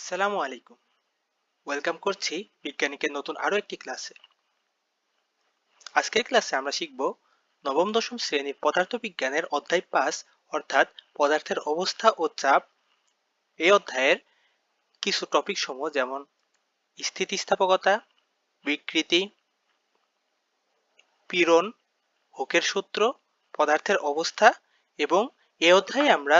আসসালামু আলাইকুম। ওয়েলকাম করছি বিজ্ঞানিকের নতুন আরো একটি ক্লাসে। আজকের ক্লাসে আমরা শিখব নবম দশম শ্রেণীর পদার্থবিজ্ঞানের অধ্যায় 5 অর্থাৎ পদার্থের অবস্থা ও চাপ। এই অধ্যায়ের কিছু টপিক সমূহ যেমন স্থিতিস্থাপকতা, বিকৃতি, পীড়ন, হুকের সূত্র, পদার্থের অবস্থা এবং এই অধ্যায়ে আমরা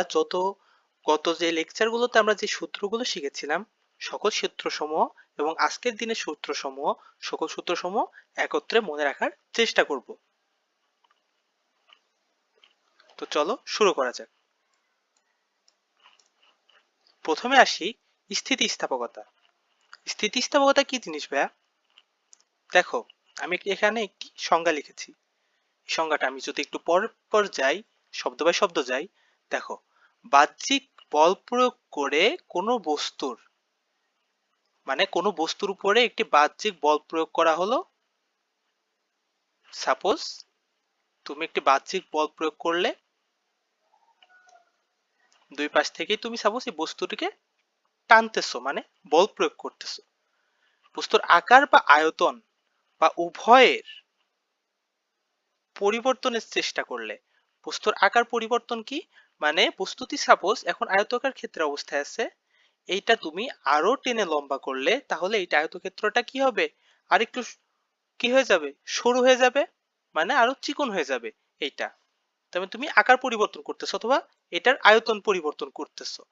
গত যে লেকচারগুলোতে আমরা যে সূত্রগুলো শিখেছিলাম সকল সূত্রসমূহ এবং আজকের দিনের সূত্রসমূহ সকল সূত্রসমূহ একত্রে মনে রাখার চেষ্টা করব। তো চলো শুরু করা যাক। প্রথমে আসি স্থিতিস্থাপকতা। স্থিতিস্থাপকতা কি জিনিস ভাইয়া? দেখো, আমি এখানে একটি সংজ্ঞা লিখেছি। সংজ্ঞাটা আমি যদি একটু পর পর যাই, শব্দ বাই শব্দ যাই, দেখো, বাহ্যিক বল প্রয়োগ করে কোনো বস্তুর মানে কোনো বস্তুর উপরে একটি বাহ্যিক বল প্রয়োগ করা হলো। সাপোজ তুমি একটি বাহ্যিক বল প্রয়োগ করলে, দুই পাশ থেকেই তুমি সাপোজ এই বস্তুটিকে টানতেছো, মানে বল প্রয়োগ করতেছো। বস্তুর আকার বা আয়তন বা উভয়ের পরিবর্তনের চেষ্টা করলে, বস্তুর আকার পরিবর্তন কি, মানে বস্তুটি সাপোজ এখন আয়তাকার ক্ষেত্রে অবস্থায় আছে, এইটা তুমি আরো টেনে লম্বা করলে তাহলে এইটা আয়তক্ষেত্রটা কি হবে, আর একটু কি হয়ে যাবে, সরু হয়ে যাবে, মানে আরো চিকন হয়ে যাবে। এইটা তবে তুমি আকার পরিবর্তন করতেছো অথবা এটার আয়তন পরিবর্তন করতেছো।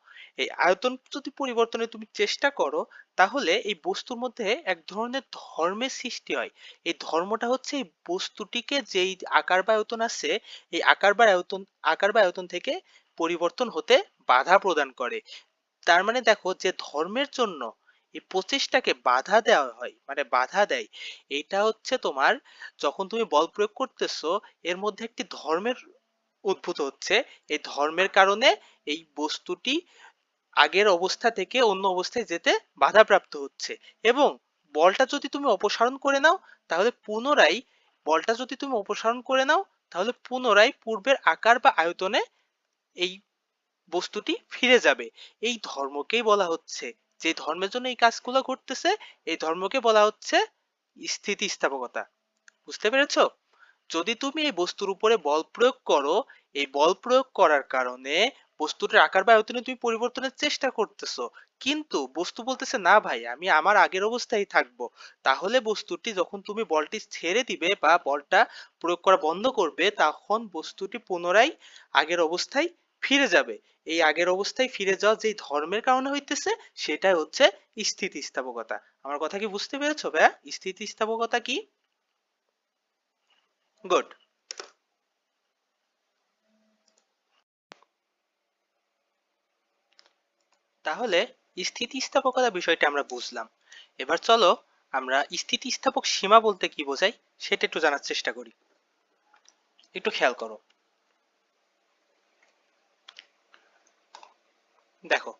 এই আয়তন যদি পরিবর্তনে তুমি চেষ্টা করো তাহলে এই বস্তুর মধ্যে এক ধরনের ধর্মের সৃষ্টি হয়। এই ধর্মটা হচ্ছে এই বস্তুটিকে যেই আকার বা আয়তন আছে এই আকার বা আয়তন থেকে পরিবর্তন হতে বাধা প্রদান করে। তার মানে দেখো, যে ধর্মের জন্য এই প্রচেষ্টাকে বাধা দেওয়া হয়, মানে বাধা দেয়, এইটা হচ্ছে তোমার যখন তুমি বল প্রয়োগ করতেছো এর মধ্যে একটি ধর্মের উদ্ভূত হচ্ছে। এই ধর্মের কারণে এই বস্তুটি আগের অবস্থা থেকে অন্য অবস্থায় যেতে বাধাপ্রাপ্ত হচ্ছে। এবং বলটা যদি তুমি অপসারণ করে নাও তাহলে পুনরায় বলটা যদি তুমি অপসারণ করে নাও তাহলে পুনরায় পূর্বের আকার বা আয়তনে এই বস্তুটি ফিরে যাবে। এই ধর্মকেই বলা হচ্ছে, যে ধর্মের জন্য এই কাজগুলো ঘটতেছে এই ধর্মকে বলা হচ্ছে স্থিতিস্থাপকতা। বুঝতে পেরেছো? যদি তুমি এই বস্তুর উপরে বল প্রয়োগ করো, এই বল প্রয়োগ করার কারণে বস্তুটার আকার বা আয়তনে তুমি পরিবর্তনের চেষ্টা করতেছো, কিন্তু বস্তু বলতেছে না ভাই আমি আমার আগের অবস্থায় থাকবো, তাহলে বস্তুটি যখন তুমি বলটি ছেড়ে দিবে বা বলটা প্রয়োগ করা বন্ধ করবে তখন বস্তুটি পুনরায় আগের অবস্থায় ফিরে যাবে। এই আগের অবস্থায় ফিরে যাওয়া যেই ধর্মের কারণে হইতেছে সেটাই হচ্ছে স্থিতিস্থাপকতা। আমার কথা কি বুঝতে পেরেছো ভাইয়া? স্থিতিস্থাপকতা কি? গুড। তাহলে স্থিতিস্থাপকতা বিষয়টা আমরা বুঝলাম। এবার চলো আমরা স্থিতিস্থাপক সীমা বলতে কি বোঝাই সেটা একটু জানার চেষ্টা করি। একটু খেয়াল করো, দেখো,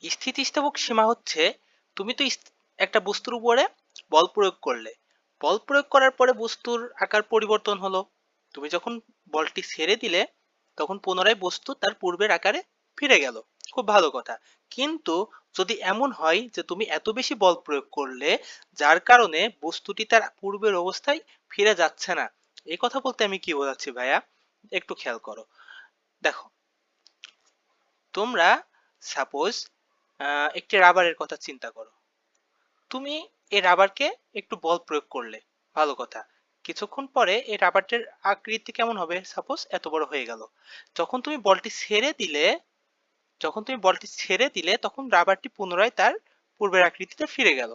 স্থিতিস্থাপক সীমা হচ্ছে তুমি তো একটা বস্তুর উপরে বল প্রয়োগ করলে, বল প্রয়োগ করার পরে বস্তুর আকার পরিবর্তন হলো, তুমি যখন বলটি ছেড়ে দিলে তখন পুনরায় বস্তু তার পূর্বের আকারে ফিরে গেল। খুব ভালো কথা। কিন্তু যদি এমন হয় যে তুমি এত বেশি বল প্রয়োগ করলে যার কারণে বস্তুটি তার পূর্বের অবস্থায় ফিরে যাচ্ছে না, এই কথা বলতে আমি কি বোঝাচ্ছি ভাইয়া, একটু খেয়াল করো। দেখো, তোমরা সাপোজ একটি রাবারের কথা চিন্তা করো। তুমি এই রাবারকে একটু বল প্রয়োগ করলে, ভালো কথা, কিছুক্ষণ পরে এই রাবারটির আকৃতি কেমন হবে, সাপোজ এত বড় হয়ে গেল। যখন তুমি বলটি ছেড়ে দিলে তখন রাবারটি পুনরায় তার পূর্বের আকৃতিতে ফিরে গেল।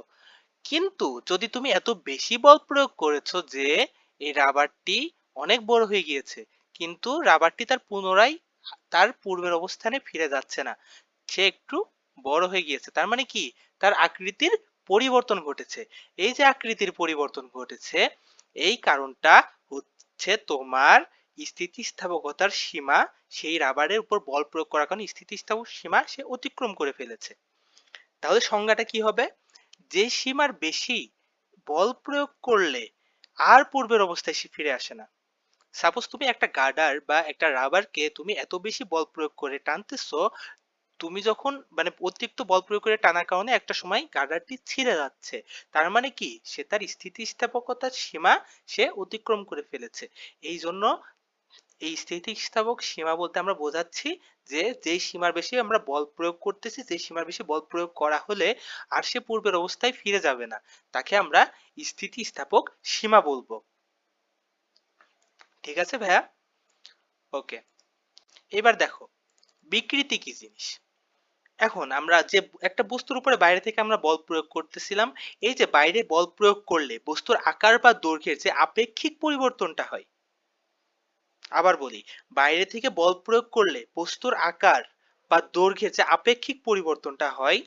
কিন্তু যদি তুমি এত বেশি বল প্রয়োগ করেছো যে এই রাবারটি অনেক বড় হয়ে গিয়েছে, কিন্তু রাবারটি তার পুনরায় তার পূর্বের অবস্থানে ফিরে যাচ্ছে না, সে একটু বড় হয়ে গিয়েছে, তার মানে কি, তার আকৃতির পরিবর্তন ঘটেছে। এই যে আকৃতির পরিবর্তন ঘটেছে এই কারণটা হচ্ছে তোমার স্থিতিস্থাপকতার সীমা, সেই রাবারের উপর বল প্রয়োগ করার কারণে স্থিতিস্থাপক সীমা সে অতিক্রম করে ফেলেছে। তাহলে সংজ্ঞাটা কি হবে, যে সীমার বেশি বল প্রয়োগ করলে আর পূর্বের অবস্থায় সে ফিরে আসে না। সাপোজ তুমি একটা গার্ডার বা একটা রাবারকে তুমি এত বেশি বল প্রয়োগ করে টানতেছো, তুমি যখন মানে অতিরিক্ত বল প্রয়োগ করে টানার কারণে একটা সময় গার্ডারটি ছিঁড়ে যাচ্ছে, তার মানে কি সে তার স্থিতিস্থাপকতার সীমা সে অতিক্রম করে ফেলেছে। এই জন্য এই স্থিতিস্থাপক সীমা বলতে আমরা বোঝাচ্ছি যে যেই সীমার বেশি আমরা বল প্রয়োগ করতেছি, যে সীমার বেশি বল প্রয়োগ করা হলে আর সে পূর্বের অবস্থায় ফিরে যাবে না, তাকে আমরা স্থিতিস্থাপক সীমা বলবো। ঠিক আছে ভাইয়া? ওকে, এবার দেখো বিকৃতি কি জিনিস। এখন আমরা যে একটা বস্তুর উপরে বাইরে থেকে আমরা বল প্রয়োগ করতেছিলাম, এই যে বাইরে বল প্রয়োগ করলে বস্তুর আকার বা দৈর্ঘ্যের যে আপেক্ষিক পরিবর্তনটা হয়, আবার বলি, বাইরে থেকে বল প্রয়োগ করলে বস্তুর আকার বা দৈর্ঘ্যের যে আপেক্ষিক পরিবর্তনটা হয়,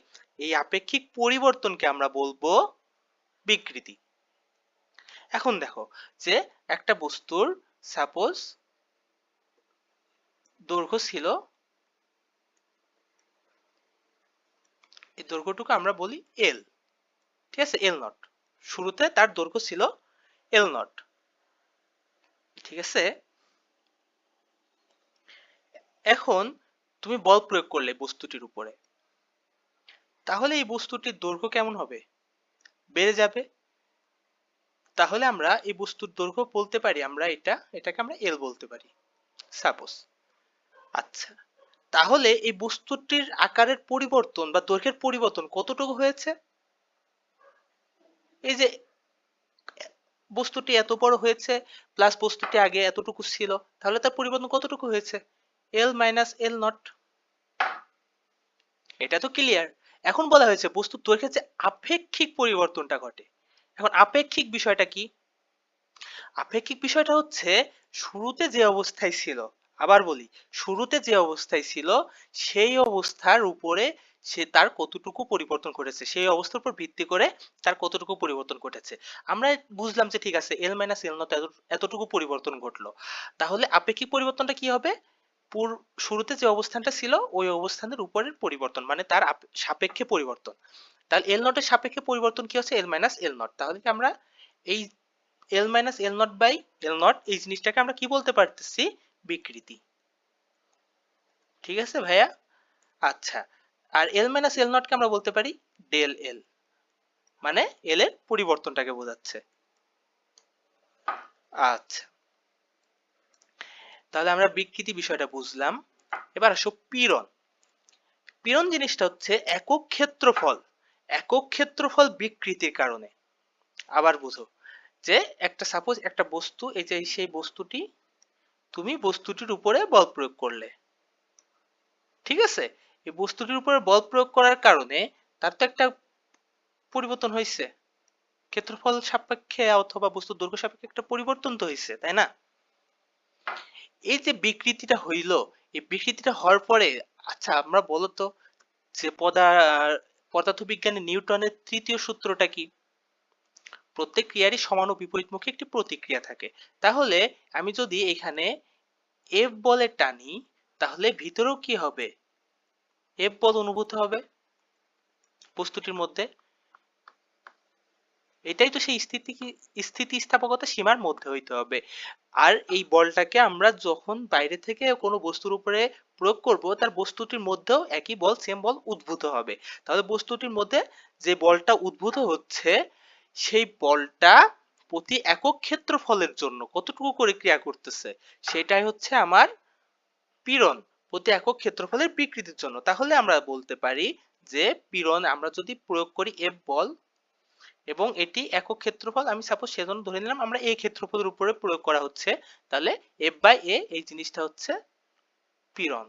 এই আপেক্ষিক পরিবর্তনকে আমরা বলবো বিকৃতি। এখন দেখো যে একটা বস্তুর সাপোজ দৈর্ঘ্য ছিল, এই দৈর্ঘ্যটুকু আমরা বলি এল, ঠিক আছে, এল নট। শুরুতে তার দৈর্ঘ্য ছিল এল নট, ঠিক আছে। এখন তুমি বল প্রয়োগ করলে বস্তুটির উপরে, তাহলে এই বস্তুটির দৈর্ঘ্য কেমন হবে? বেড়ে যাবে। তাহলে আমরা এই বস্তুর দৈর্ঘ্য বলতে পারি, আমরা এটাকে আমরা এল বলতে পারি সাপোজ। আচ্ছা, তাহলে এই বস্তুটির আকারের পরিবর্তন বা দৈর্ঘ্যের পরিবর্তন কতটুকু হয়েছে? এই যে বস্তুটি এত বড় হয়েছে প্লাস বস্তুটি আগে এতটুকু ছিল, তাহলে তার পরিবর্তন কতটুকু হয়েছে? এল মাইনাস এল নট। এটা তো ক্লিয়ার। এখন বলা হয়েছে বস্তুর দৈর্ঘ্যের যে আপেক্ষিক পরিবর্তনটা ঘটে। এখন আপেক্ষিক বিষয়টা কি? আপেক্ষিক বিষয়টা হচ্ছে শুরুতে যে অবস্থায় ছিল, আবার বলি, শুরুতে যে অবস্থায় ছিল সেই অবস্থার উপরে সে তার কতটুকু পরিবর্তন ঘটেছে, সেই অবস্থার উপর ভিত্তি করে তার কতটুকু পরিবর্তন ঘটেছে। আমরা বুঝলাম যে ঠিক আছে এল মাইনাস এল নট এতটুকু পরিবর্তন ঘটলো, তাহলে আপেক্ষিক পরিবর্তনটা কি হবে? শুরুতে যে অবস্থানটা ছিল ওই অবস্থানের উপরের পরিবর্তন, মানে তার সাপেক্ষে পরিবর্তন। তাহলে এল নটের সাপেক্ষে পরিবর্তন কি হচ্ছে? L minus L naught. তাহলে কি আমরা এই L minus L naught by L naught এই জিনিসটাকে আমরা কি বলতে পারতেছি? বিকৃতি। ঠিক আছে ভাইয়া? আচ্ছা, আর এল মাইনাস এল নট কে আমরা বলতে পারি ডেল এল, মানে এল এর পরিবর্তনটাকে বোঝাচ্ছে। আচ্ছা, তাহলে আমরা বিকৃতি বিষয়টা বুঝলাম। এবার আসো পীড়ন। পীড়ন জিনিসটা হচ্ছে একক ক্ষেত্রফল, একক ক্ষেত্রফল বিকৃতির কারণে। আবার বুঝো যে একটা সাপোজ একটা বস্তু, এই যে সেই বস্তুটি, তুমি বস্তুটির উপরে বল প্রয়োগ করলে, ঠিক আছে, এই বস্তুটির উপরে বল প্রয়োগ করার কারণে তার তো একটা পরিবর্তন হয়েছে, ক্ষেত্রফল সাপেক্ষে অথবা বস্তুর দৈর্ঘ্য সাপেক্ষে একটা পরিবর্তন তো হয়েছে, তাই না? এই যে বিকৃতিটা হইল, এই বিকৃতিটা হওয়ার পরে, আচ্ছা আমরা বলতো যে পদার্থবিজ্ঞানে নিউটনের তৃতীয় সূত্রটা কি? প্রত্যেক ক্রিয়ারই সমান ও বিপরীতমুখী একটি প্রতিক্রিয়া থাকে। তাহলে আমি যদি এখানে এফ বলে টানি, তাহলে ভিতরেও কি হবে? এফ বল অনুভূত হবে বস্তুটির মধ্যে। এটাই তো সেই স্থিতিস্থাপকতা সীমার মধ্যে হইতে হবে। আর এই বলটাকে আমরা যখন বাইরে থেকে কোনো বস্তুর উপরে প্রয়োগ করব, তার বস্তুটির মধ্যেও একই বল, সেম বল উদ্ভূত হবে। তাহলে বস্তুটির মধ্যে যে বলটা উদ্ভূত হচ্ছে, সেই বলটা প্রতি একক ক্ষেত্রফলের জন্য কতটুকু করে ক্রিয়া করতেছে, সেটাই হচ্ছে আমার পীড়ন, প্রতি একক ক্ষেত্রফলের বিকৃতির জন্য। তাহলে আমরা বলতে পারি যে পীড়ন আমরা যদি প্রয়োগ করি এফ বল, এবং এটি একক ক্ষেত্রফল, আমি সাপোজ সেজন্য ধরে নিলাম আমরা এই ক্ষেত্রফলের উপরে প্রয়োগ করা হচ্ছে, তাহলে এফ বাই এ এই জিনিসটা হচ্ছে পীড়ন।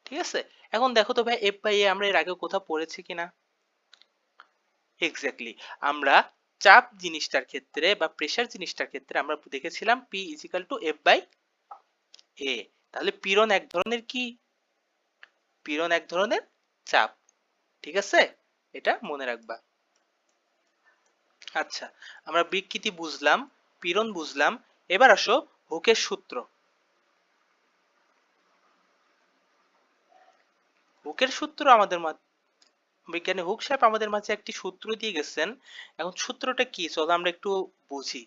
ঠিক আছে, এখন দেখো তো ভাই এফ বাই এ আমরা এর আগে কোথাও পড়েছি কিনা? এক্স্যাক্টলি, আমরা চাপ জিনিসটার ক্ষেত্রে বা প্রেসার জিনিসটার ক্ষেত্রে আমরা দেখেছিলাম P equal to F by A. তাহলে পীড়ন এক ধরনের কি? পীড়ন এক ধরনের চাপ। ঠিক আছে, এটা মনে রাখবা। আচ্ছা, আমরা বিকৃতি বুঝলাম, পীড়ন বুঝলাম। এবার আসো হুকের সূত্র। হুকের সূত্র আমাদের বিজ্ঞানী হুক সাহেব আমাদের মাঝে একটি সূত্র দিয়ে গেছেন। এখন সূত্রটা কি চলো আমরা একটু বুঝি।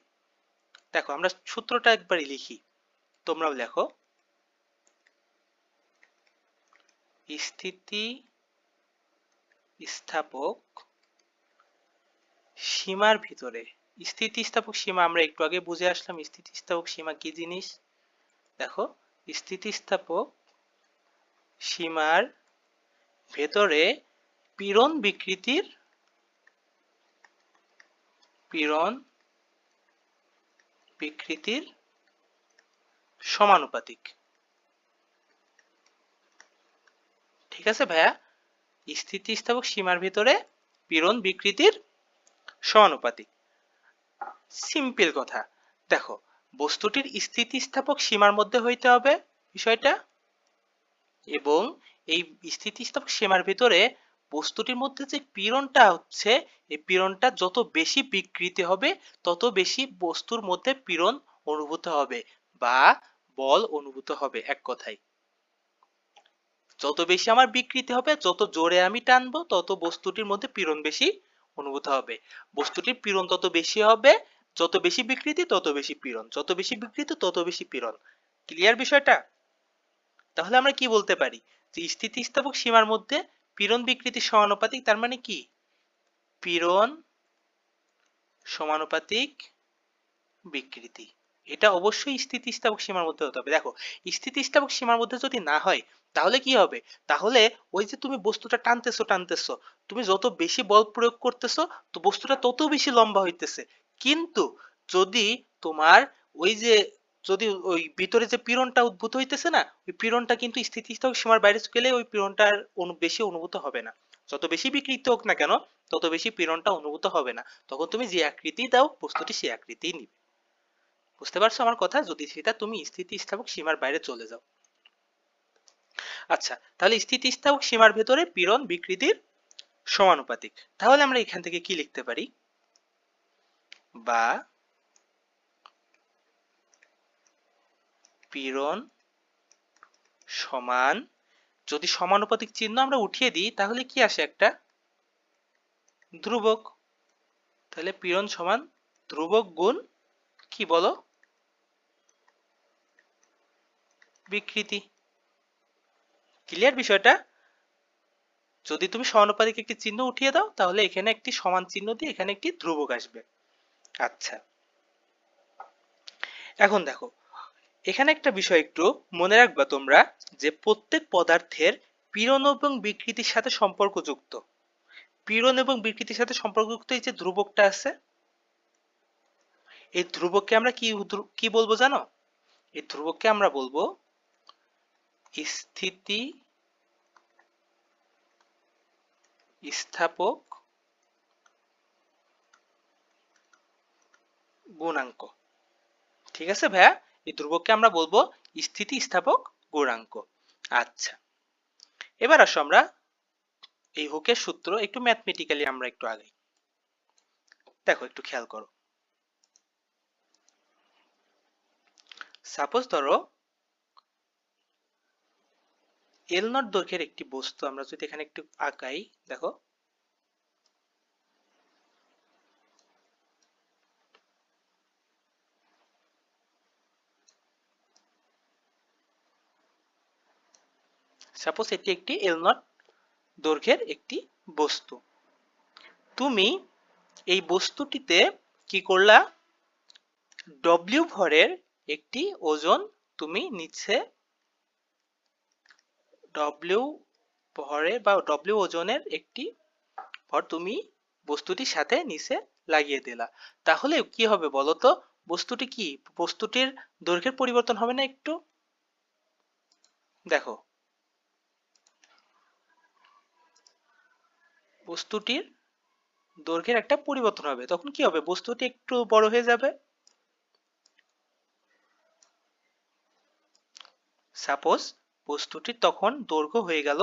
দেখো আমরা সূত্রটা একবারই লিখি, তোমরাও লেখো। স্থিতিস্থাপক সীমার ভিতরে, স্থিতিস্থাপক সীমা আমরা একটু আগে বুঝে আসলাম স্থিতিস্থাপক সীমা কি জিনিস। দেখো, স্থিতিস্থাপক সীমার ভেতরে পীড়ন বিকৃতির সমানুপাতিক। ঠিক আছে ভাইয়া, স্থিতিস্থাপক সীমার ভিতরে পীড়ন বিকৃতির সমানুপাতিক। সিম্পল কথা, দেখো বস্তুটির স্থিতিস্থাপক সীমার মধ্যে হইতে হবে বিষয়টা, এবং এই স্থিতিস্থাপক সীমার ভিতরে বস্তুটির মধ্যে যে পীড়নটা হচ্ছে, এই পীড়নটা যত বেশি বিকৃতি হবে তত বেশি বস্তুর মধ্যে পীড়ন অনুভূত হবে বা বল অনুভূত হবে। এক কথায়, যত বেশি আমার বিকৃতি হবে, যত জোরে আমি টানবো, তত বস্তুটির মধ্যে পীড়ন বেশি অনুভূত হবে। বস্তুটির পীড়ন তত বেশি হবে, যত বেশি বিকৃতি তত বেশি পীড়ন, যত বেশি বিকৃতি তত বেশি পীড়ন। ক্লিয়ার বিষয়টা? তাহলে আমরা কি বলতে পারি যে স্থিতিস্থাপক সীমার মধ্যে পীড়ন বিকৃতি সমানুপাতিক, তার মানে কি পীড়ন সমানুপাতিক বিকৃতি। এটা অবশ্যই স্থিতিস্থাপক সীমার মধ্যে হতে হবে। দেখো, স্থিতিস্থাপক সীমার মধ্যে যদি না হয় তাহলে কি হবে, তাহলে ওই যে তুমি বস্তুটা টানতেছো, তুমি যত বেশি বল প্রয়োগ করতেছো তো বস্তুটা তত বেশি লম্বা হইতেছে। কিন্তু যদি তোমার ওই যে যদি ওই ভিতরে যে পীড়নটা উদ্ভূত হইতেছে না, ওই পীড়নটা কিন্তু স্থিতিস্থাপক সীমার বাইরে গেলে ওই পীড়নটার বেশি অনুভূত হবে না। যত বেশি বিকৃতি হোক না কেন তত বেশি পীড়নটা অনুভূত হবে না। তখন তুমি যে আকৃতি দাও বস্তুটি সেই আকৃতি নিবে। বুঝতে পারছো আমার কথা? যদি সেটা তুমি স্থিতিস্থাপক সীমার বাইরে চলে যাও। আচ্ছা, তাহলে স্থিতিস্থাপক সীমার ভেতরে পীড়ন বিকৃতির সমানুপাতিক। তাহলে আমরা এখান থেকে কি লিখতে পারি, বা পীড়ন সমান, যদি সমানুপাতিক চিহ্ন আমরা উঠিয়ে দিই তাহলে কি আসে, একটা ধ্রুবক। তাহলে পীড়ন সমান ধ্রুবক গুণ কি বলো, বিকৃতি। ক্লিয়ার বিষয়টা? যদি তুমি সমানুপাতিক একটি চিহ্ন উঠিয়ে দাও তাহলে এখানে একটি সমান চিহ্ন দিয়ে এখানে একটি ধ্রুবক আসবে। আচ্ছা, এখন দেখো এখানে একটা বিষয় একটু মনে রাখবা তোমরা, যে প্রত্যেক পদার্থের পীড়ন এবং বিকৃতির সাথে সম্পর্কযুক্ত, পীড়ন এবং বিকৃতির সাথে সম্পর্কযুক্ত এই যে ধ্রুবকটা আছে, এই ধ্রুবককে আমরা কি বলবো জানো? এই ধ্রুবককে আমরা বলবো স্থিতিস্থাপক গুণাঙ্ক। ঠিক আছে ভাইয়া, এই ধ্রুবককে আমরা বলবো স্থিতিস্থাপক গুণাঙ্ক। আচ্ছা, এবার আসো আমরা এই হুকের সূত্র একটু ম্যাথমেটিক্যালি আমরা একটু আগাই। দেখো একটু খেয়াল করো, সাপোজ ধরো এল নট দৈর্ঘ্যের একটি বস্তু আমরা যদি এখানে একটু আঁকাই, দেখো সাপোজ এটি একটি এল নট দৈর্ঘ্যের একটি বস্তু। তুমি এই বস্তুটিতে কি করলা, ডব্লিউ ভরের একটি ওজন তুমি নিচ্ছে, ডব্লিউ ভরে বা ডব্লিউ ওজনের একটি ভর তুমি বস্তুটির সাথে নিচে লাগিয়ে দিলা। তাহলে কি হবে বলতো, বস্তুটি কি, বস্তুটির দৈর্ঘ্যের পরিবর্তন হবে না একটু? দেখো বস্তুটির দৈর্ঘ্যের একটা পরিবর্তন হবে, তখন কি হবে, বস্তুটি একটু বড় হয়ে যাবে। সাপোজ বস্তুটির তখন দৈর্ঘ্য হয়ে গেল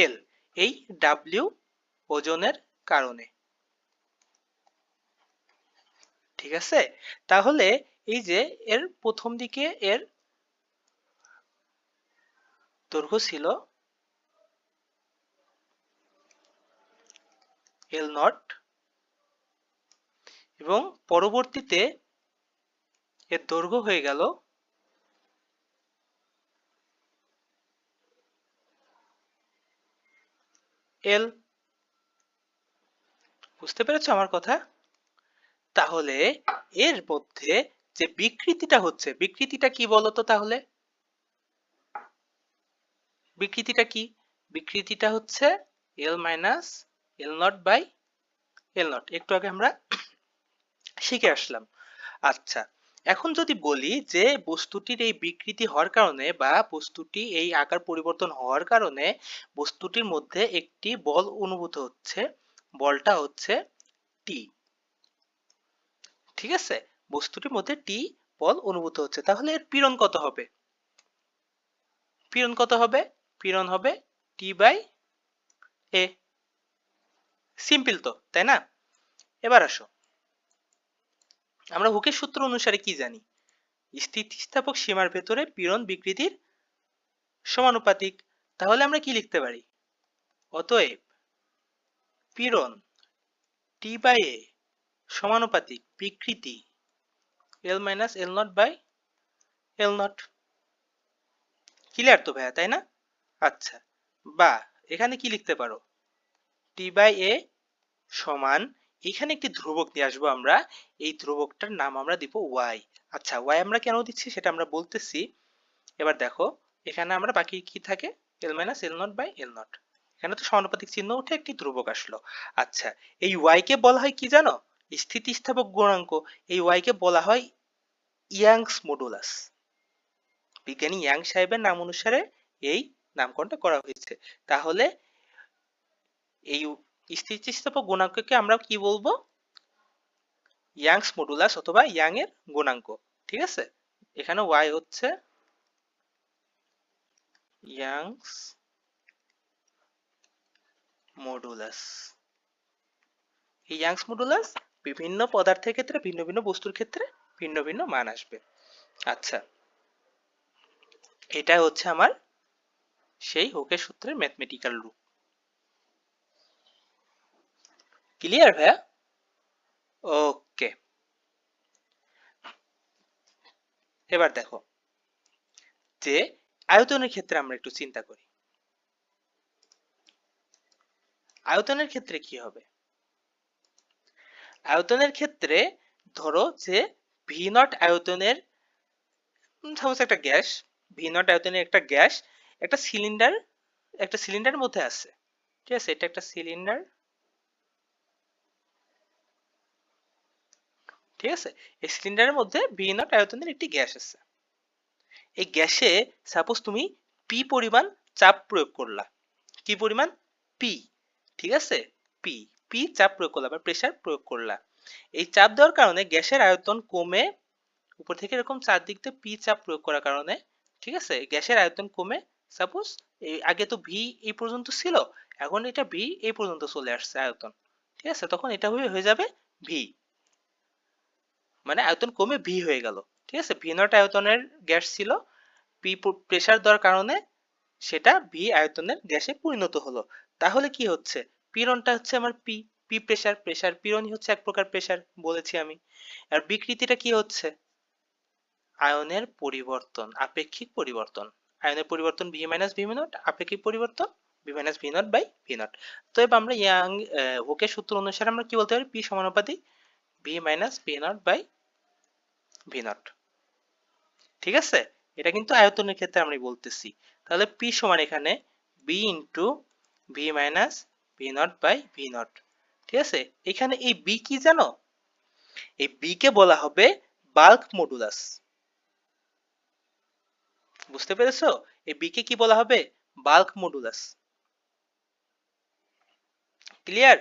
এল, এই ডাব্লিউ ওজনের কারণে। ঠিক আছে, তাহলে এই যে এর প্রথম দিকে এর দৈর্ঘ্য ছিল এল নট, এবং পরবর্তীতে এর দৈর্ঘ্য হয়ে গেল এল। বুঝতে পেরেছো আমার কথা? তাহলে এর মধ্যে যে বিকৃতিটা হচ্ছে, বিকৃতিটা কি বলতো তাহলে? বিকৃতিটা কি? বিকৃতিটা হচ্ছে L minus L naught by L naught. একটু আগে আমরা শিখে আসলাম। আচ্ছা, এখন যদি বলি যে বস্তুটির এই বিকৃতি হওয়ার কারণে বা বস্তুটি এই আকার পরিবর্তন হওয়ার কারণে বস্তুটির মধ্যে একটি বল অনুভূত হচ্ছে, বলটা হচ্ছে টি। ঠিক আছে, বস্তুটির মধ্যে টি বল অনুভূত হচ্ছে, তাহলে এর পীড়ন কত হবে? পীড়ন কত হবে? পীড়ন হবে টি বাই এ। সিম্পল তো, তাই না? এবার আসো, আমরা হুকের সূত্র অনুসারে কি জানি? স্থিতিস্থাপক সীমার ভেতরে পীড়ন বিকৃতির সমানুপাতিক। তাহলে আমরা কি লিখতে পারি? অতএব পীড়ন টি বাই এ সমানুপাতিক বিকৃতি L minus L naught by L naught. Clear তো ভাইয়া, তাই না? আচ্ছা, বা এখানে কি লিখতে পারো? টি বাই এ সমান, এখানে একটি ধ্রুবক নিয়ে আসবো আমরা, এই ধ্রুবকটার নাম আমরা দিব ওয়াই। আচ্ছা, ওয়াই আমরা কেন দিচ্ছি সেটা আমরা বলতেছি। এবার দেখো, এখানে আমরা বাকি কি থাকে? L minus L naught by L naught. এখানে তো সমানুপাতিক চিহ্ন উঠে একটি ধ্রুবক আসলো। আচ্ছা, এই ওয়াই কে বলা হয় কি জানো? স্থিতিস্থাপক গুণাঙ্ক। এই ওয়াই কে বলা হয় ইয়াংস মডুলাস। বিজ্ঞানী ইয়াং সাহেবের নাম অনুসারে এই নামকরণটা করা হয়েছে। তাহলে এই স্থিতিস্থাপক গুণাঙ্ককে আমরা কি বলবো? ইয়াংস মডুলাস অথবা ইয়াং এর গুণাঙ্ক। ঠিক আছে, এখানে ওয়াই হচ্ছে ইয়াংস মডুলাস। এই ইয়াংস মডুলাস বিভিন্ন পদার্থের ক্ষেত্রে, ভিন্ন ভিন্ন বস্তুর ক্ষেত্রে ভিন্ন ভিন্ন মান আসবে। আচ্ছা, এটা হচ্ছে আমার সেই হুকের সূত্রের ম্যাথমেটিক্যাল রূপ। ক্লিয়ার ভাইয়া? ওকে, এবার দেখো যে আয়তনের ক্ষেত্রে আমরা একটু চিন্তা করি। আয়তনের ক্ষেত্রে কি হবে? আয়তনের ক্ষেত্রে ধরো যে ভি নট আয়তনের, সাপোজ একটা গ্যাস, ভি নট আয়তনের একটা গ্যাস একটা সিলিন্ডার, একটা সিলিন্ডারের মধ্যে আছে। ঠিক আছে, এটা একটা সিলিন্ডার। ঠিক আছে, এই সিলিন্ডারের মধ্যে ভি নট আয়তনের একটি গ্যাস আছে। এই গ্যাসে সাপোজ তুমি পি পরিমাণ চাপ প্রয়োগ করলা। কি পরিমাণ? পি। ঠিক আছে, পি, পি চাপ প্রয়োগ করলা বা প্রেসার প্রয়োগ করলা। এই চাপ দেওয়ার কারণে গ্যাসের আয়তন কমে, উপর থেকে এরকম চারদিক দিয়ে পি চাপ প্রয়োগ করার কারণে, ঠিক আছে, গ্যাসের আয়তন কমে সাপোজ এই আগে তো ভি এই পর্যন্ত ছিল, এখন এটা ভি এই পর্যন্ত চলে আসছে আয়তন। ঠিক আছে, তখন এটা হয়ে যাবে ভি, মানে আয়তন কমে ভি হয়ে গেল। ঠিক আছে, ভি নট আয়তনের গ্যাস ছিল, পি প্রেসার দেওয়ার কারণে সেটা ভি আয়তনের গ্যাসে পরিণত হলো। তাহলে কি হচ্ছে? পীড়নটা হচ্ছে আমার পি, পি প্রেসার, প্রেসার পীড়নই হচ্ছে এক প্রকার প্রেসার বলেছি আমি। আর বিকৃতিটা কি হচ্ছে? আয়নের পরিবর্তন, আপেক্ষিক পরিবর্তন। আয়নের পরিবর্তন ভি মাইনাস ভি নট, আপেক্ষিক পরিবর্তন V minus V naught by V naught. তো এবার আমরা ইয়াং হুকের সূত্র অনুসারে আমরা কি বলতে পারি? পি সমানুপাতিক V minus V naught by V naught. ঠিক আছে, এটা কিন্তু আয়তনের ক্ষেত্রে আমরা বলতেছি। তাহলে পি সমান এখানে B into V minus V naught by V naught. ঠিক আছে, এখানে এই বি কি জানো? এই বি কে বলা হবে বাল্ক মডুলাস। বুঝতে পেরেছো? এই বি কে কি বলা হবে? Bulk modulus. ক্লিয়ার?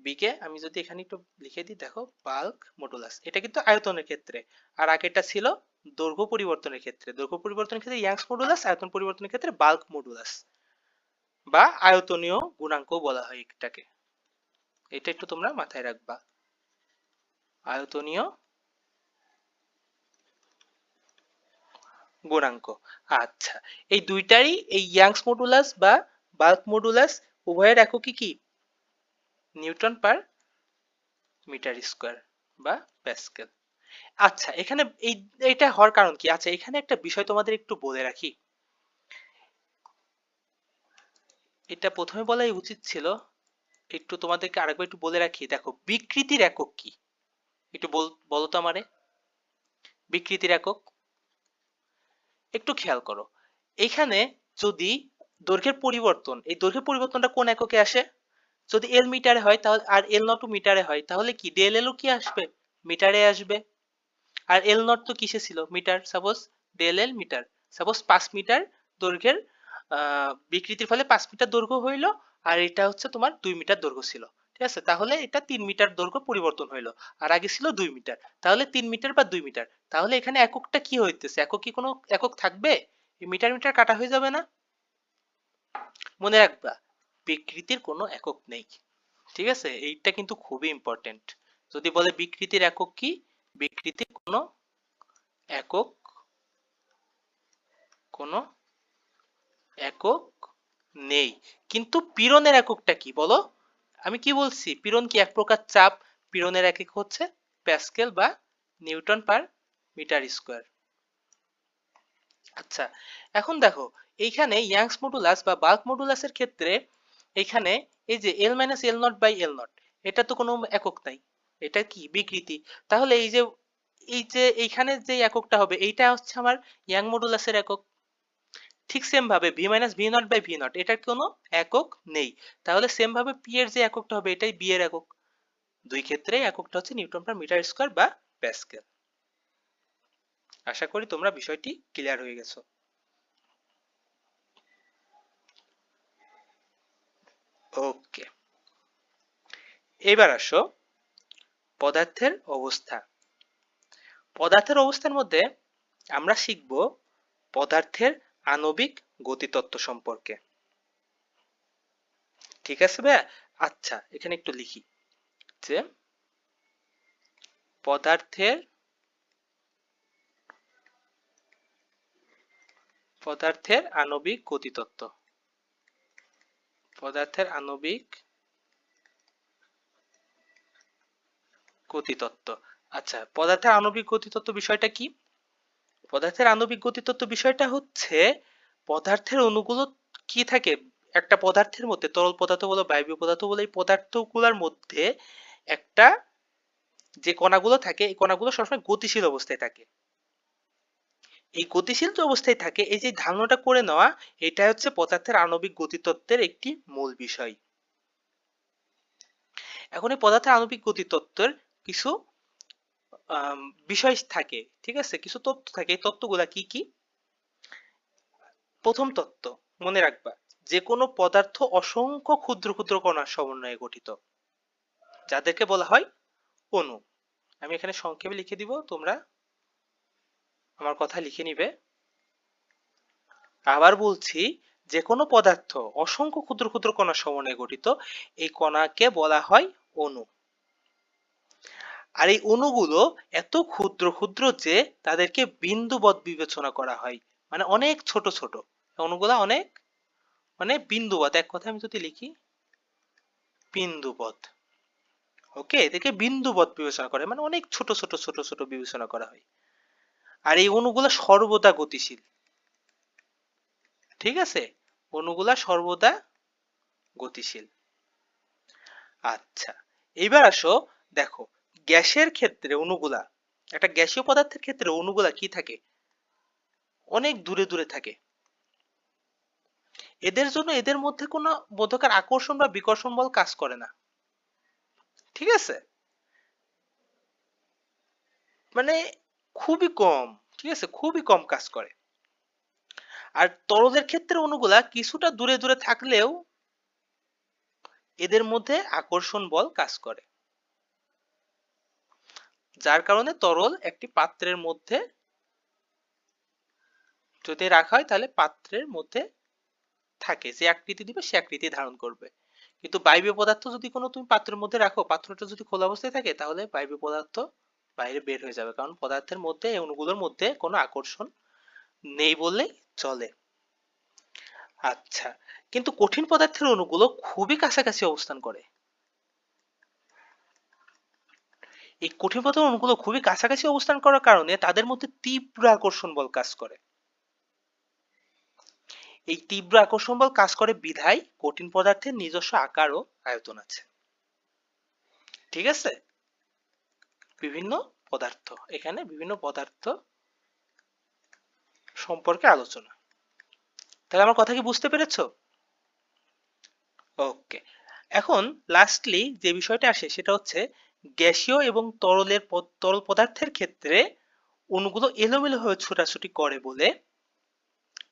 বি কে আমি যদি এখানে একটু লিখে দিই, দেখো বাল্ক মডুলাস, এটা কিন্তু আয়তনের ক্ষেত্রে। আর আগেরটা ছিল দৈর্ঘ্য পরিবর্তনের ক্ষেত্রে। দৈর্ঘ্য পরিবর্তনের ক্ষেত্রে ইয়াংস মডুলাস, আয়তন পরিবর্তনের ক্ষেত্রে বাল্ক মডুলাস বা আয়তনীয় গুণাঙ্ক বলা হয় এটাকে। এটা একটু তোমরা মাথায় রাখবা, আয়তনীয় গুণাঙ্ক। আচ্ছা, এই দুইটারই এই ইয়াংস মডুলাস বা বাল্ক মডুলাস উভয়ের একক কি? নিউটন পার মিটার স্কয়ার বা প্যাসকেল। আচ্ছা, এখানে এই এটা হওয়ার কারণ কি? আচ্ছা, এখানে একটা বিষয় তোমাদের একটু বলে রাখি। এটা প্রথমে বলাই উচিত ছিল। একটু তোমাদেরকে আরেকবার একটু বলে রাখি, দেখো বিকৃতির একক কি একটু বলো তো আমারে। বিকৃতির একক একটু খেয়াল করো, এখানে যদি দৈর্ঘ্যের পরিবর্তন, এই দৈর্ঘ্যের পরিবর্তনটা কোন এককে আসে? যদি এল মিটারে হয় তাহলে, আর এল নট মিটারে হয় তাহলে কি ডেল এলও কি আসবে? মিটারে আসবে। আর এল নট তো কিসে ছিল? Metre. Suppose del L metre, suppose 5 metre দৈর্ঘ্যের বিকৃতির ফলে 5 মিটার দৈর্ঘ্য হইলো, আর এটা হচ্ছে তোমার 2 মিটার দৈর্ঘ্য ছিল। ঠিক আছে, তাহলে এটা 3 মিটার দৈর্ঘ্য পরিবর্তন হইলো, আর আগে ছিল 2 মিটার, তাহলে 3 মিটার বা 2 মিটার। তাহলে এখানে এককটা কি হইতেছে? একক কি কোনো একক থাকবে? এই মিটার মিটার কাটা হয়ে যাবে না? মনে রাখবা, বিকৃতির কোনো একক নেই। ঠিক আছে, এইটা কিন্তু খুবই ইম্পর্টেন্ট। যদি বলে বিকৃতির একক কি, বিকৃতির কোনো একক, কোনো একক নেই। কিন্তু পীড়নের এককটা কি বলো? আমি কি বলছি, পীড়ন কি এক প্রকার চাপ, পীড়নের একক হচ্ছে প্যাসকেল বা নিউটন পার মিটার স্কয়ার। আচ্ছা, এখন দেখো এইখানে ইয়াংস মডুলাস বা বাল্ক মডুলাসের ক্ষেত্রে এইখানে এই যে L minus L naught by L naught, এটা তো কোনো একক নাই, এটা কি বিকৃতি। তাহলে এই যে এইখানে যে এককটা হবে এইটা হচ্ছে আমার ইয়াং মডুলাসের একক। ঠিক সেম ভাবে V minus V naught by V naught, এটার কোনো একক নেই। তাহলে সেম ভাবে পি এর যে এককটা হবে এটাই বি এর একক। দুই ক্ষেত্রে এককটা হচ্ছে নিউটন পার মিটার স্কয়ার বা প্যাসকেল। আশা করি তোমরা বিষয়টি ক্লিয়ার হয়ে গেছো। ওকে, এবার আসো পদার্থের অবস্থা। পদার্থের অবস্থার মধ্যে আমরা শিখব পদার্থের আণবিক গতিতত্ত্ব সম্পর্কে। ঠিক আছে ভাইয়া? আচ্ছা, এখানে একটু লিখি যে পদার্থের পদার্থের আণবিক গতিতত্ত্ব, পদার্থের আণবিক গতিতত্ত্ব। আচ্ছা, পদার্থের আণবিক গতিতত্ত্ব বিষয়টা কি? পদার্থের আণবিক গতিতত্ত্ব বিষয়টা হচ্ছে পদার্থের অণুগুলো কি থাকে, একটা পদার্থের মধ্যে তরল পদার্থ বলো বায়বীয় পদার্থ বলো, এই পদার্থগুলোর মধ্যে একটা যে কণাগুলো থাকে এই কণাগুলো সবসময় গতিশীল অবস্থায় থাকে। এই গতিশীল যে অবস্থায় থাকে এই যে ধারণাটা করে নেওয়া, এটা হচ্ছে পদার্থের আণবিক গতিতত্ত্বের একটি মূল বিষয়। এখন এই পদার্থের আণবিক গতিতত্ত্বের কিছু বিষয় থাকে, ঠিক আছে, কিছু তত্ত্ব থাকে। এই তত্ত্বগুলা কি কি? প্রথম তত্ত্ব মনে রাখবা, যে কোনো পদার্থ অসংখ্য ক্ষুদ্র ক্ষুদ্র কণার সমন্বয়ে গঠিত, যাদেরকে বলা হয় অণু। আমি এখানে সংক্ষেপে লিখে দিব, তোমরা আমার কথা লিখে নিবে। আবার বলছি, যে কোনো পদার্থ অসংখ্য ক্ষুদ্র ক্ষুদ্র কণার সমন্বয়ে গঠিত, এই কণাকে বলা হয় অণু। আর এই অণুগুলো এত ক্ষুদ্র ক্ষুদ্র যে তাদেরকে বিন্দুবৎ বিবেচনা করা হয়, মানে অনেক ছোট ছোট অণুগুলা, অনেক মানে বিন্দুবৎ, এক কথা আমি যদি লিখি বিন্দুবৎ। ওকে, এদেরকে বিন্দুবৎ বিবেচনা করে, মানে অনেক ছোট ছোট ছোট ছোট বিবেচনা করা হয়। আর এই অণুগুলো সর্বদা গতিশীল। ঠিক আছে, অণুগুলা সর্বদা গতিশীল। আচ্ছা, এইবার আসো, দেখো গ্যাসের ক্ষেত্রে অণুগুলা, একটা গ্যাসীয় পদার্থের ক্ষেত্রে অণুগুলা কি থাকে? অনেক দূরে দূরে থাকে। এদের জন্য এদের মধ্যে কোনো মধ্যকার আকর্ষণ বা বিকর্ষণ বল কাজ করে না। ঠিক আছে, মানে খুবই কম। ঠিক আছে, খুবই কম কাজ করে। আর তরলের ক্ষেত্রে অণুগুলা কিছুটা দূরে দূরে থাকলেও এদের মধ্যে আকর্ষণ বল কাজ করে, যার কারণে তরল একটি পাত্রের মধ্যে যদি রাখা হয় তাহলে পাত্রের মধ্যে থাকে, যে আকৃতি দিবে সে আকৃতি ধারণ করবে। কিন্তু বায়বীয় পদার্থ যদি কোনো তুমি পাত্রের মধ্যে রাখো, পাত্রটা যদি খোলা অবস্থায় থাকে তাহলে বায়বীয় পদার্থ বাইরে বের হয়ে যাবে, কারণ পদার্থের মধ্যে এই অণুগুলোর মধ্যে কোনো আকর্ষণ নেই বললেই চলে। আচ্ছা, কিন্তু কঠিন পদার্থের অণুগুলো খুবই কাছাকাছি অবস্থান করে। এই কঠিন পদার্থের অণুগুলো খুবই কাছাকাছি অবস্থান করার কারণে তাদের মধ্যে তীব্র আকর্ষণ বল কাজ করে। এই তীব্র আকর্ষণ বল কাজ করে বিধায় কঠিন পদার্থের নিজস্ব আকার ও আয়তন আছে। ঠিক আছে, বিভিন্ন পদার্থ, এখানে বিভিন্ন পদার্থ সম্পর্কে আলোচনা। তাহলে আমার কথা কি বুঝতে পেরেছো? ওকে, এখন লাস্টলি যে বিষয়টা আসে সেটা হচ্ছে গ্যাসীয় এবং তরল পদার্থের ক্ষেত্রে অণুগুলো এলোমেলোভাবে ছোটাছুটি করে বলে,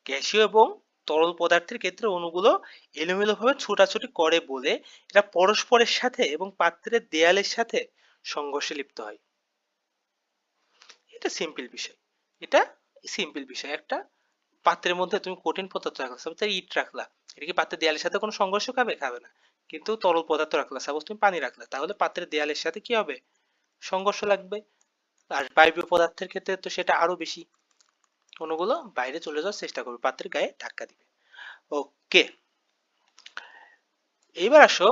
গ্যাসীয় এবং তরল পদার্থের ক্ষেত্রে অণুগুলো এলোমেলোভাবে ছোটাছুটি করে বলে এরা পরস্পরের সাথে এবং পাত্রের দেয়ালের সাথে সংঘর্ষে লিপ্ত হয়। এটা সিম্পল বিষয়, এটা সিম্পল বিষয়। একটা পাত্রের মধ্যে তুমি কঠিন পদার্থ রাখলা, সাপোজ ইট রাখলা, এটা কি পাত্রের দেয়ালের সাথে কোনো সংঘর্ষ খাবে? খাবে না। কিন্তু তরল পদার্থ রাখলা, সাপোজ তুমি পানি রাখলা, তাহলে পাত্রের দেয়ালের সাথে কি হবে? সংঘর্ষ লাগবে। আর বায়বীয় পদার্থের ক্ষেত্রে তো সেটা আরো বেশি, অণুগুলো বাইরে চলে যাওয়ার চেষ্টা করবে, পাত্রের গায়ে ধাক্কা দিবে। ওকে, এইবার আসো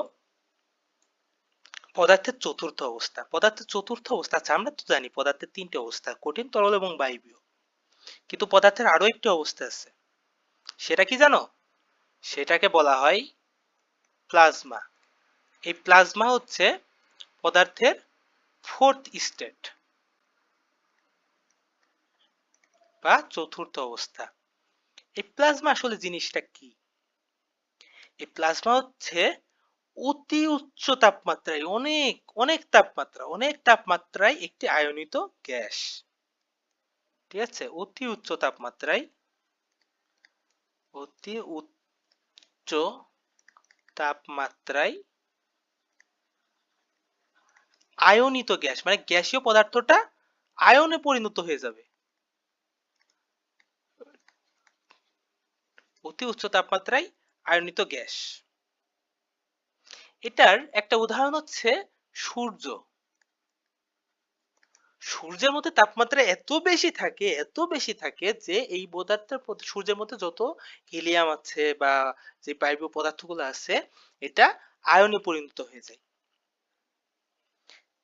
পদার্থের চতুর্থ অবস্থা। পদার্থের চতুর্থ অবস্থা, আচ্ছা আমরা তো জানি পদার্থের তিনটে অবস্থা, কঠিন, তরল এবং বায়বীয়। কিন্তু পদার্থের আরো একটি অবস্থা আছে, সেটা কি জানো? সেটাকে বলা হয় প্লাজমা। এই প্লাজমা হচ্ছে পদার্থের ফোর্থ স্টেট বা চতুর্থ অবস্থা। এই প্লাজমা আসলে জিনিসটা কি? এই প্লাজমা হচ্ছে অতি উচ্চ তাপমাত্রায়, অনেক অনেক তাপমাত্রায় একটি আয়নিত গ্যাস। ঠিক আছে, অতি উচ্চ তাপমাত্রায়, অতি উচ্চ তাপমাত্রায় আয়নিত গ্যাস, মানে গ্যাসীয় পদার্থটা আয়নে পরিণত হয়ে যাবে। অতি উচ্চ তাপমাত্রায় আয়নিত গ্যাস, এটার একটা উদাহরণ হচ্ছে সূর্য। সূর্যের মধ্যে তাপমাত্রা এত বেশি থাকে যে এই পদার্থের সূর্যের মধ্যে যত হিলিয়াম আছে বা যে বায়বীয় পদার্থগুলো আছে এটা আয়নে পরিণত হয়ে যায়।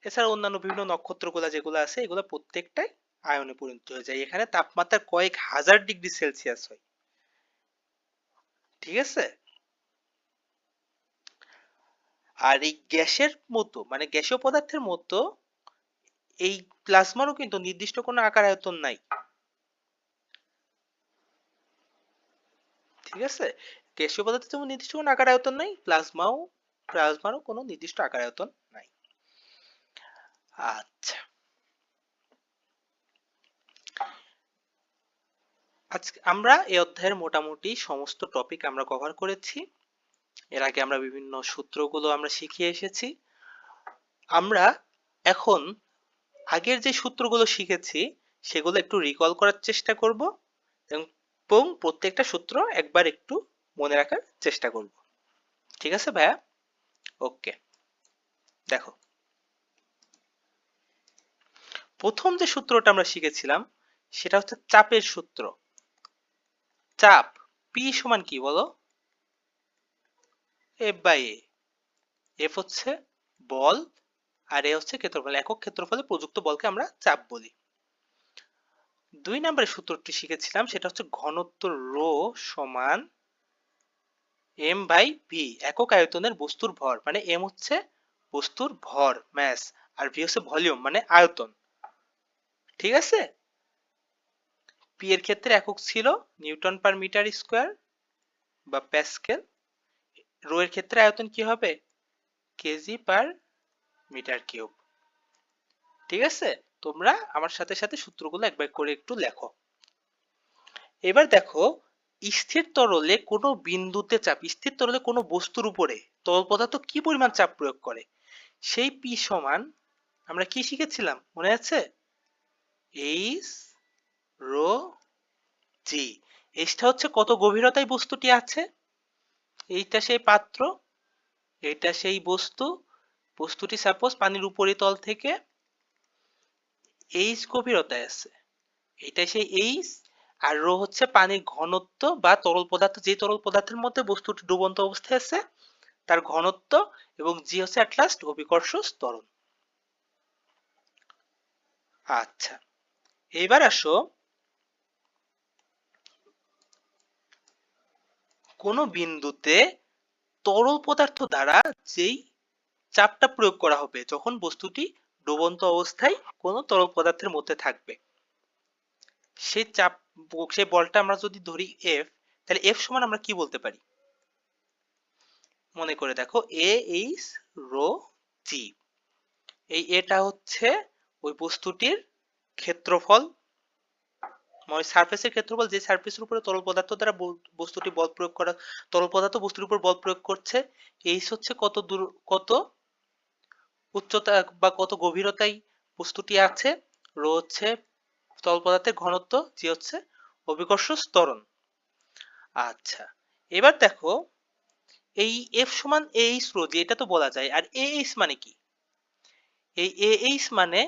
এছাড়া অন্যান্য বিভিন্ন নক্ষত্রগুলো যেগুলো আছে এগুলো প্রত্যেকটাই আয়নে পরিণত হয়ে যায়, এখানে তাপমাত্রা কয়েক হাজার ডিগ্রি সেলসিয়াস হয়। ঠিক আছে, আর এই গ্যাসের মতো, মানে গ্যাসীয় পদার্থের মতো এই প্লাজমারও কিন্তু নির্দিষ্ট কোনো আকার আয়তন নাই। ঠিক আছে, গ্যাসীয় পদার্থের যেমন নির্দিষ্ট কোনো আকার আয়তন নাই, প্লাজমারও কোনো নির্দিষ্ট আকার আয়তন নাই। আচ্ছা, আজকে আমরা এই অধ্যায়ের মোটামুটি সমস্ত টপিক আমরা কভার করেছি। এর আগে আমরা বিভিন্ন সূত্রগুলো আমরা শিখিয়ে এসেছি। আমরা এখন আগের যে সূত্রগুলো শিখেছি সেগুলো একটু রিকল করার চেষ্টা করব এবং প্রত্যেকটা সূত্র একবার একটু মনে রাখার চেষ্টা করব। ঠিক আছে ভাইয়া? ওকে, দেখো প্রথম যে সূত্রটা আমরা শিখেছিলাম সেটা হচ্ছে চাপের সূত্র। চাপ পি সমান কি বলো? F by A. এফ হচ্ছে বল আর এ হচ্ছে ক্ষেত্রফল, একক ক্ষেত্রফলে প্রযুক্ত বলকে আমরা চাপ বলি। দুই নম্বরের সূত্রটি শিখেছিলাম সেটা হচ্ছে ঘনত্ব রো সমান এম বাই ভি, একক আয়তনের বস্তুর ভর, মানে এম হচ্ছে বস্তুর ভর ম্যাস, আর ভি হচ্ছে ভলিউম মানে আয়তন। ঠিক আছে, পি এর ক্ষেত্রে একক ছিল নিউটন পার মিটার স্কয়ার বা প্যাসকেল, রো এর ক্ষেত্রে আয়তন কি হবে? KG per metre cube. ঠিক আছে, তোমরা আমার সাথে সাথে সূত্রগুলো একবার করে একটু লেখো। এবার দেখো স্থির তরলে কোনো বিন্দুতে চাপ, স্থির তরলে কোনো বস্তুর উপরে তরল পদার্থ কি পরিমাণ চাপ প্রয়োগ করে, সেই পি সমান আমরা কি শিখেছিলাম মনে আছে? এইচ রো জি। এইচটা হচ্ছে কত গভীরতায় বস্তুটি আছে, এইটা সেই পাত্র, এটা সেই বস্তু, বস্তুটি সাপোজ পানির উপরিতল থেকে এইচ গভীরতায় আছে, এটা সেই এইচ। আর রো হচ্ছে পানির ঘনত্ব বা তরল পদার্থ, যে তরল পদার্থের মধ্যে বস্তুটি ডুবন্ত অবস্থায় আছে তার ঘনত্ব, এবং জি হচ্ছে অ্যাট লাস্ট অভিকর্ষ ত্বরণ। আচ্ছা, এবার আসো কোনো বিন্দুতে তরল পদার্থ দ্বারা যেই চাপটা প্রয়োগ করা হবে যখন বস্তুটি ডুবন্ত অবস্থায় কোনো তরল পদার্থের মধ্যে থাকবে, সেই চাপ, সেই বলটা আমরা যদি ধরি এফ, তাহলে এফ সমান আমরা কি বলতে পারি? মনে করে দেখো, এ এইচ রো জি। এই এটা হচ্ছে ওই বস্তুটির ক্ষেত্রফল, মানে সারফেসের ক্ষেত্রফল, যে সারফেসের উপরে তরল পদার্থ দ্বারা বস্তুটি বল প্রয়োগ করা, তরল পদার্থ বস্তুর উপর বল প্রয়োগ করছে। এইচ হচ্ছে কত দূর, কত উচ্চতা বা কত গভীরতায় বস্তুটি আছে, রো হচ্ছে তরল পদার্থের ঘনত্ব, জি হচ্ছে অভিকর্ষ ত্বরণ। আচ্ছা, এবার দেখো এই এফ সমান এইচ রো জি, এটা তো বলা যায়। আর এ এইচ মানে কি? এই এ এইচ মানে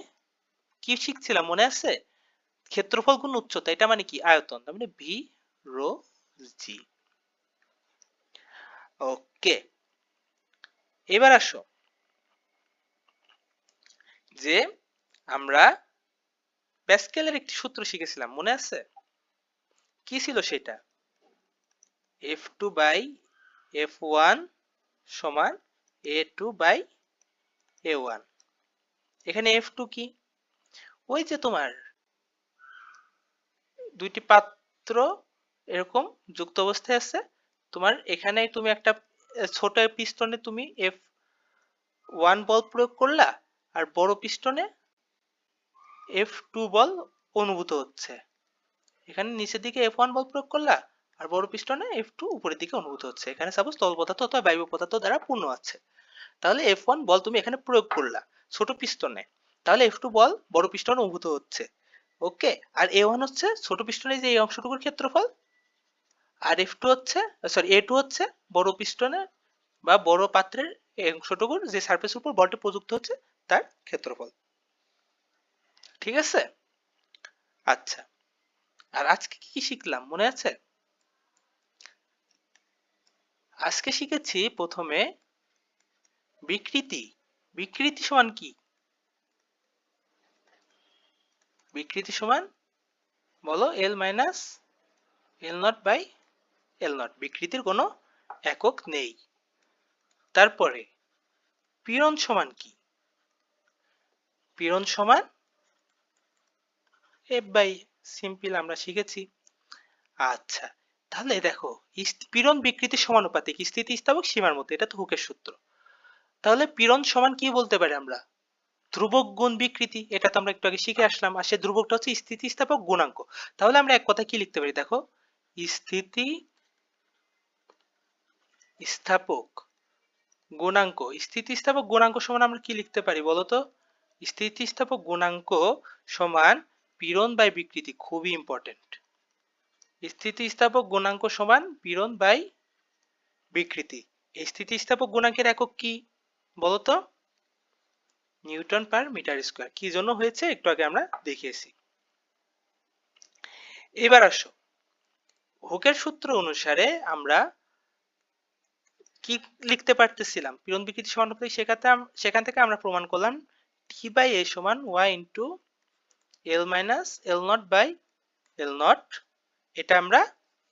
কি শিখছিলাম মনে আছে? ক্ষেত্রফল গুণ উচ্চতা, এটা মানে কি? আয়তন, তার মানে ভি রো জি। ওকে, এবার আসো যে আমরা প্যাসকেলের একটি সূত্র শিখেছিলাম, মনে আছে? কি ছিল সেটা? F two by F one সমান A two by A one. এখানে এফ টু কি? ওই যে তোমার দুইটি পাত্র এরকম যুক্ত অবস্থায় আছে, তোমার এখানে তুমি একটা ছোট পিস্টনে তুমি এফ ওয়ান বল প্রয়োগ করলা, আর বড় পিস্টনে এফ টু বল অনুভূত হচ্ছে। এখানে নিচের দিকে এফ ওয়ান বল প্রয়োগ করলা, আর বড় পিস্টনে এফ টু উপরের দিকে অনুভূত হচ্ছে। এখানে সাপোজ তরল পদার্থ অথবা বায়ু পদার্থ দ্বারা পূর্ণ আছে, তাহলে এফ ওয়ান বল তুমি এখানে প্রয়োগ করলা ছোট পিস্টনে, তাহলে এফ টু বল বড় পিস্টনে অনুভূত হচ্ছে। ওকে, আর এ ওয়ান হচ্ছে ছোট পিস্টনে যে এই অংশটুকুর ক্ষেত্রফল, আর এফ টু হচ্ছে, সরি এ টু হচ্ছে বড় পিস্টনে বা বড় পাত্রের এই অংশটুকুর যে সারফেসের উপর বলটি প্রযুক্ত হচ্ছে তার ক্ষেত্রফল। ঠিক আছে? আচ্ছা, আর আজকে কি কি শিখলাম মনে আছে? আজকে শিখেছি প্রথমে বিকৃতি। বিকৃতি সমান কি? বিকৃতি সমান বলো, L minus L naught by L naught. বিকৃতির কোনো একক নেই। তারপরে পীড়ন সমান কি? পীড়ন সমান এফ বাই, সিম্পল আমরা শিখেছি। আচ্ছা, তাহলে দেখো পীড়ন বিকৃতির সমানুপাতিক, স্থিতিস্থাপক সীমার মধ্যে, এটা তো হুকের সূত্র। তাহলে পীড়ন সমান কি বলতে পারি আমরা? ধ্রুবক গুণ বিকৃতি, এটা তো আমরা একটু আগে শিখে আসলাম। আর সে ধ্রুবকটা হচ্ছে স্থিতিস্থাপক গুণাঙ্ক। তাহলে আমরা এক কথা কি লিখতে পারি দেখো, স্থিতি স্থাপক গুণাঙ্ক। স্থিতিস্থাপক গুণাঙ্ক সমান আমরা কি লিখতে পারি বলতো? স্থিতিস্থাপক গুণাঙ্ক সমান পীড়ন বাই বিকৃতি। খুবই ইম্পর্টেন্ট। স্থিতিস্থাপক গুণাঙ্ক সমান পীড়ন বাই বিকৃতি। এই স্থিতিস্থাপক গুণাঙ্কের একক কি বলতো? Newton per metre square. কি জন্য হয়েছে একটু আগে আমরা দেখিয়েছি। এবার আসো, হুকের সূত্র অনুসারে আমরা কি লিখতে পারতেছিলাম? পীড়ন বিকৃতি সমানুপাতিক, সেখান থেকে আমরা প্রমাণ করলাম টি বাই এ সমান Y into L minus L naught by L naught. এটা আমরা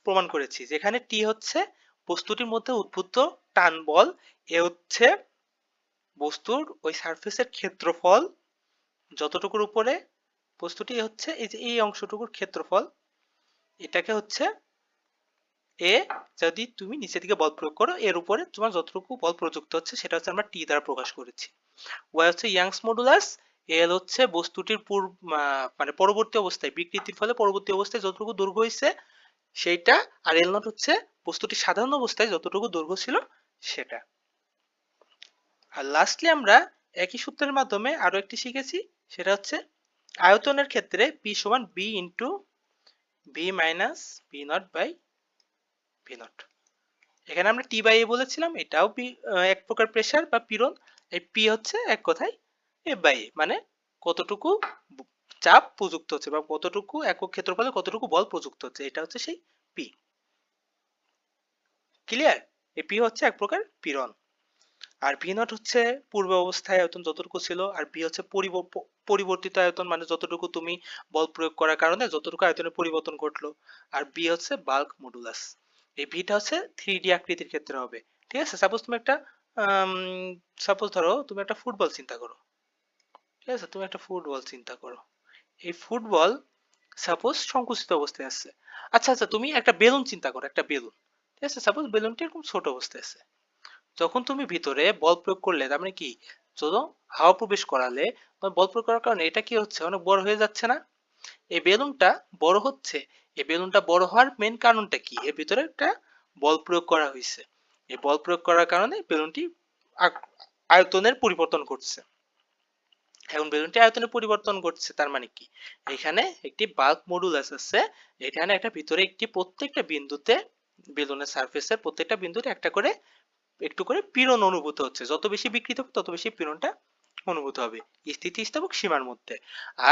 প্রমাণ করেছি, যেখানে টি হচ্ছে বস্তুটির মধ্যে উদ্ভূত টান বল, এ হচ্ছে বস্তুর ওই সারফেসের ক্ষেত্রফল যতটুকুর উপরে বস্তুটি হচ্ছে, এই যে এই অংশটুকুর ক্ষেত্রফল, এটাকে হচ্ছে এ, যদি তুমি নিচের দিকে বল প্রয়োগ করো, এর উপরে তোমার যতটুকু বল প্রযুক্ত হচ্ছে সেটা হচ্ছে আমরা টি দ্বারা প্রকাশ করেছি। ওয়াই হচ্ছে ইয়াংস মডুলাস, এল হচ্ছে বস্তুটির মানে পরবর্তী অবস্থায় বিকৃতির ফলে পরবর্তী অবস্থায় যতটুকু দৈর্ঘ্য হয়েছে সেইটা, আর এল নট হচ্ছে বস্তুটির সাধারণ অবস্থায় যতটুকু দৈর্ঘ্য ছিল সেটা। আর লাস্টলি আমরা একই সূত্রের মাধ্যমে আরো একটি শিখেছি, সেটা হচ্ছে আয়তনের ক্ষেত্রে পি সমান B into V minus V naught by V naught. এখানে আমরা টি বাই এ বলেছিলাম, এটাও এক প্রকার প্রেসার বা পীড়ন। এই পি হচ্ছে এক কথায় এফ বাই এ, মানে কতটুকু চাপ প্রযুক্ত হচ্ছে বা কতটুকু একক ক্ষেত্রফলে কতটুকু বল প্রযুক্ত হচ্ছে, এটা হচ্ছে সেই পি। ক্লিয়ার? এই পি হচ্ছে এক প্রকার পীড়ন। আর ভি নট হচ্ছে পূর্ব অবস্থায় আয়তন যতটুকু ছিল, আর ভি হচ্ছে পরিবর্তিত আয়তন, মানে যতটুকু তুমি বল প্রয়োগ করার কারণে যতটুকু আয়তনের পরিবর্তন ঘটলো। আর বি হচ্ছে বাল্ক মডুলাস। এই ভিটা হচ্ছে 3D আকৃতির ক্ষেত্রে হবে। ঠিক আছে, সাপোজ তুমি একটা সাপোজ ধরো তুমি একটা ফুটবল চিন্তা করো। ঠিক আছে, তুমি একটা ফুটবল চিন্তা করো। এই ফুটবল সাপোজ সংকুচিত অবস্থায় আছে। আচ্ছা আচ্ছা, তুমি একটা বেলুন চিন্তা করো, একটা বেলুন। ঠিক আছে, সাপোজ বেলুনটি এরকম ছোট অবস্থায় আছে। যখন তুমি ভিতরে বল প্রয়োগ করলে, তার মানে কি, যখন হাওয়া প্রবেশ করালে, তোমার বল প্রয়োগ করার কারণে এটা কি হচ্ছে, অনেক বড় হয়ে যাচ্ছে না? এই বেলুনটা বড় হচ্ছে। এই বেলুনটা বড় হওয়ার মেন কারণটা কি? এর ভিতরে একটা বল প্রয়োগ করা হয়েছে। এই বল প্রয়োগ করার কারণে বেলুনটি আয়তনের পরিবর্তন ঘটছে। এখন বেলুনটি আয়তনে পরিবর্তন ঘটছে, তার মানে কি, এখানে একটি বাল্ক মডুলাস আছে। এখানে একটা ভিতরে একটি প্রত্যেকটা বিন্দুতে, বেলুনের সারফেসের প্রত্যেকটা বিন্দুতে একটা করে একটু করে পীড়ন অনুভূত হচ্ছে। যত বেশি বিকৃত হবে তত বেশি পীড়নটা অনুভূত হবে স্থিতিস্থাপক সীমার মধ্যে।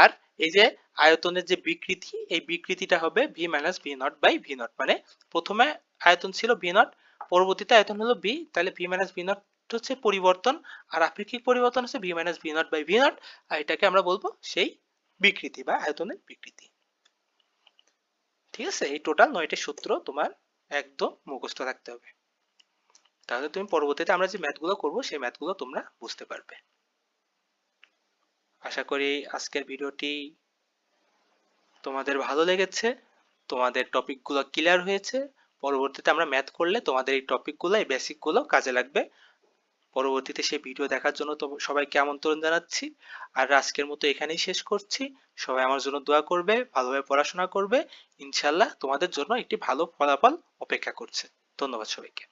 আর এই যে আয়তনের যে বিকৃতি, এই বিকৃতিটা হবে V minus V naught by V naught. মানে প্রথমে আয়তন ছিল ভি নট, পরবর্তীতে আয়তন হলো ভি, তাহলে ভি মাইনাস ভি নট হচ্ছে পরিবর্তন, আর আপেক্ষিক পরিবর্তন হচ্ছে V minus V naught by V naught. আর এটাকে আমরা বলবো সেই বিকৃতি বা আয়তনের বিকৃতি। ঠিক আছে, এই টোটাল 9টি সূত্র তোমার একদম মুখস্থ রাখতে হবে, তাহলে তুমি পরবর্তীতে আমরা যে ম্যাথগুলো করব সেই ম্যাথগুলো তোমরা বুঝতে পারবে। আশা করি আজকের ভিডিওটি তোমাদের ভালো লেগেছে, তোমাদের টপিকগুলো ক্লিয়ার হয়েছে। পরবর্তীতে আমরা ম্যাথ করলে তোমাদের এই টপিকগুলো, এই বেসিকগুলো কাজে লাগবে। পরবর্তীতে সেই ভিডিও দেখার জন্য তো সবাইকে আমন্ত্রণ জানাচ্ছি। আর আজকের মতো এখানেই শেষ করছি। সবাই আমার জন্য দোয়া করবে, ভালোভাবে পড়াশোনা করবে। ইনশাল্লাহ তোমাদের জন্য একটি ভালো ফলাফল অপেক্ষা করছে। ধন্যবাদ সবাইকে।